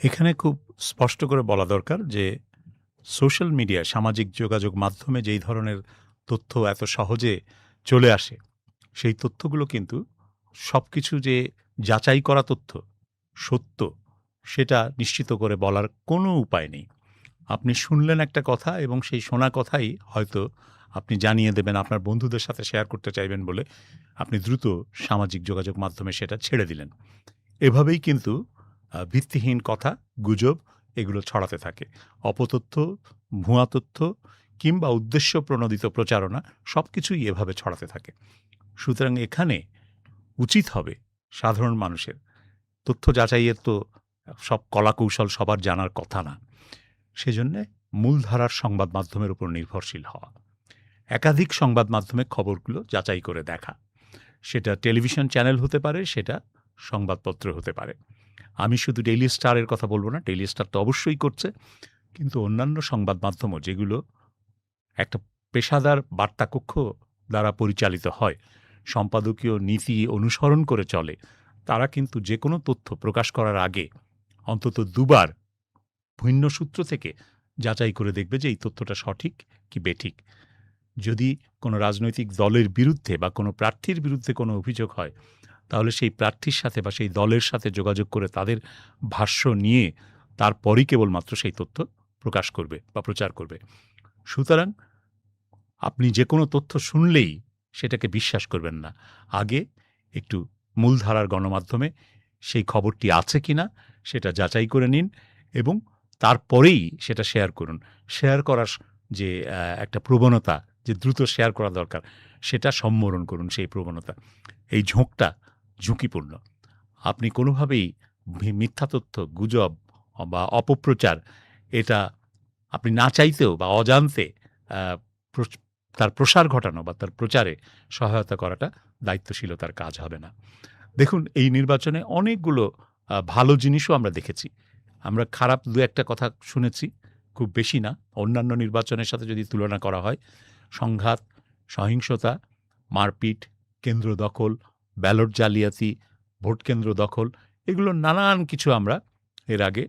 এখানে খুব স্পষ্ট করে বলা দরকার যে সোশ্যাল মিডিয়া, সামাজিক যোগাযোগ মাধ্যমে যেই ধরনের তথ্য এত সহজে চলে আসে, সেই তথ্যগুলো কিন্তু সবকিছু যে যাচাই করা তথ্য, সত্য, সেটা নিশ্চিত করে বলার কোনো উপায় নেই। আপনি শুনলেন একটা কথা এবং সেই শোনা কথাই হয়তো আপনি জানিয়ে দেবেন, আপনার বন্ধুদের সাথে শেয়ার করতে চাইবেন বলে আপনি দ্রুত সামাজিক যোগাযোগ মাধ্যমে সেটা ছেড়ে দিলেন। এভাবেই কিন্তু ভিত্তিহীন কথা, গুজব এগুলো ছড়াতে থাকে। অপতথ্য, ভুয়া তথ্য কিংবা উদ্দেশ্যপ্রণোদিত প্রচারণা সবকিছুই এভাবে ছড়াতে থাকে। সুতরাং এখানে উচিত হবে সাধারণ মানুষের তথ্য যাচাইয়ের তো সব কলাকৌশল সবার জানার কথা না। সেজন্যে মূলধারার সংবাদ মাধ্যমের উপর নির্ভরশীল হওয়া। একাধিক সংবাদ মাধ্যমে খবরগুলো যাচাই করে দেখা। সেটা টেলিভিশন চ্যানেল হতে পারে, সেটা সংবাদপত্র হতে পারে। আমি শুধু ডেইলি স্টারের কথা বলব না, ডেইলি স্টার তো অবশ্যই করছে। কিন্তু অন্যান্য সংবাদ মাধ্যমও যেগুলো একটা পেশাদার বার্তাকক্ষ দ্বারা পরিচালিত হয়, সম্পাদকীয় নীতি অনুসরণ করে চলে, তারা কিন্তু যেকোনো তথ্য প্রকাশ করার আগে অন্তত দুবার ভিন্ন সূত্র থেকে যাচাই করে দেখবে যে এই তথ্যটা সঠিক কি বেঠিক। যদি কোনো রাজনৈতিক দলের বিরুদ্ধে বা কোনো প্রার্থীর বিরুদ্ধে কোনো অভিযোগ হয়, তাহলে সেই প্রার্থীর সাথে বা সেই দলের সাথে যোগাযোগ করে তাদের ভাষ্য নিয়ে তারপরই কেবলমাত্র সেই তথ্য প্রকাশ করবে বা প্রচার করবে। সুতরাং আপনি যেকোনো তথ্য শুনলেই সেটাকে বিশ্বাস করবেন না। আগে একটু মূলধারার গণমাধ্যমে সেই খবরটি আছে কিনা সেটা যাচাই করে নিন এবং তারপরেই সেটা শেয়ার করুন। শেয়ার করার যে একটা প্রবণতা, যে দ্রুত শেয়ার করা দরকার, সেটা সম্বরণ করুন সেই প্রবণতা। এই ঝোঁকটা ঝুঁকিপূর্ণ। আপনি কোনোভাবেই মিথ্যা তথ্য, গুজব বা অপপ্রচার, এটা আপনি না চাইতেও বা অজান্তে আ প্রচ তার প্রসার ঘটানো বা তার প্রচারে সহায়তা করাটা দায়িত্বশীলতার কাজ হবে না। দেখুন, এই নির্বাচনে অনেকগুলো ভালো জিনিসও আমরা দেখেছি। আমরা খারাপ ২-১ টা কথা শুনেছি, খুব বেশি না। অন্যান্য নির্বাচনের সাথে যদি তুলনা করা হয়, সংঘাত, সহিংসতা, মারপিট, কেন্দ্র দখল, ব্যালট জালিয়াতি, ভোটকেন্দ্র দখল, এগুলো নানান কিছু আমরা এর আগে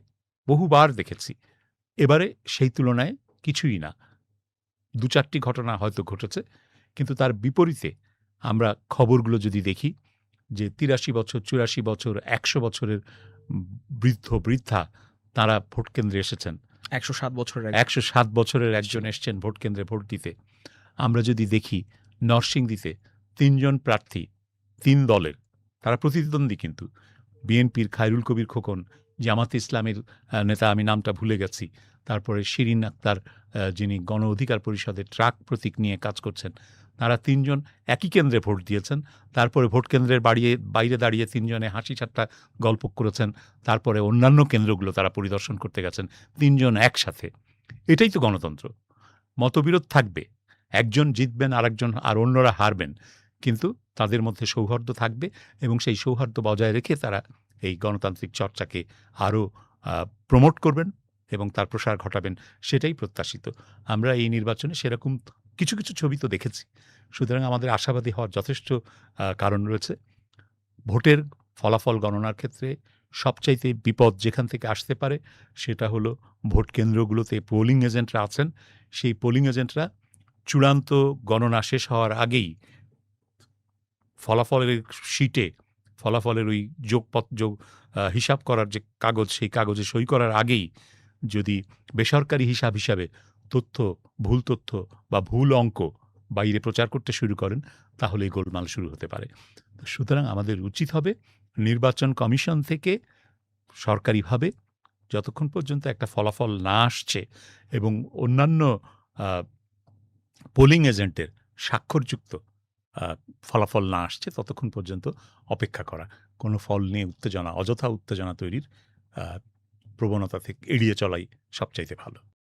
বহুবার দেখেছি। এবারে সেই তুলনায় কিছুই না। ২-৪ টি ঘটনা হয়তো ঘটেছে। কিন্তু তার বিপরীতে আমরা খবরগুলো যদি দেখি যে ৮৩ বছর, ৮৪ বছর, ১০০ বছরের বৃদ্ধ-বৃদ্ধা তাঁরা ভোটকেন্দ্রে এসেছেন। ১০৭ বছরের ১০৭ বছরের একজন এসছেন ভোটকেন্দ্রে ভোট দিতে। আমরা যদি দেখি নরসিংদীতে ৩ জন প্রার্থী ৩ দলের, তারা প্রতিদ্বন্দ্বী কিন্তু। বিএনপির খায়রুল কবির খোকন, জামাতে ইসলামের নেতা, আমি নামটা ভুলে গেছি। তারপরে শিরিন আক্তার, যিনি গণ অধিকার পরিষদের ট্রাক প্রতীক নিয়ে কাজ করছেন। তাঁরা ৩ জন একই কেন্দ্রে ভোট দিয়েছেন। তারপরে ভোটকেন্দ্রের বাইরে দাঁড়িয়ে ৩ জনে হাসি-ঠাট্টা গল্প করেছেন। তারপরে অন্যান্য কেন্দ্রগুলো তারা পরিদর্শন করতে গেছেন ৩ জন একসাথে। এটাই তো গণতন্ত্র। মতবিরোধ থাকবে। একজন জিতবেন, আরেকজন আর অন্যরা হারবেন। কিন্তু তাদের মধ্যে সৌহার্দ্য থাকবে এবং সেই সৌহার্দ্য বজায় রেখে তারা এই গণতান্ত্রিক চর্চাকে আরও প্রমোট করবেন এবং তার প্রসার ঘটাবেন, সেটাই প্রত্যাশিত। আমরা এই নির্বাচনে সেরকম কিছু, কিছু ছবি তো দেখেছি। সুতরাং আমাদের আশাবাদী হওয়ার যথেষ্ট কারণ রয়েছে। ভোটের ফলাফল গণনার ক্ষেত্রে সবচাইতে বিপদ যেখান থেকে আসতে পারে সেটা হলো ভোট কেন্দ্রগুলোতে পোলিং এজেন্টরা আছেন। সেই পোলিং এজেন্টরা চূড়ান্ত গণনা শেষ হওয়ার আগেই ফলাফলের শিটে, ফলাফলের ওই হিসাব করার যে কাগজ, সেই কাগজে সই করার আগেই যদি বেসরকারি হিসাব হিসাবে তথ্য, ভুল তথ্য বা ভুল অঙ্ক বাইরে প্রচার করতে শুরু করেন, তাহলে গোলমাল শুরু হতে পারে। সুতরাং আমাদের উচিত হবে নির্বাচন কমিশন থেকে সরকারিভাবে যতক্ষণ পর্যন্ত একটা ফলাফল না আসছে এবং অন্যান্য আ পোলিং এজেন্টের স্বাক্ষরযুক্ত আ ফলাফল না আসছে, ততক্ষণ পর্যন্ত অপেক্ষা করা। কোনো ফল নিয়ে উত্তেজনা, অযথা উত্তেজনা তৈরির আ প্রবণতা থেকে এড়িয়ে চলাই সবচাইতে ভালো।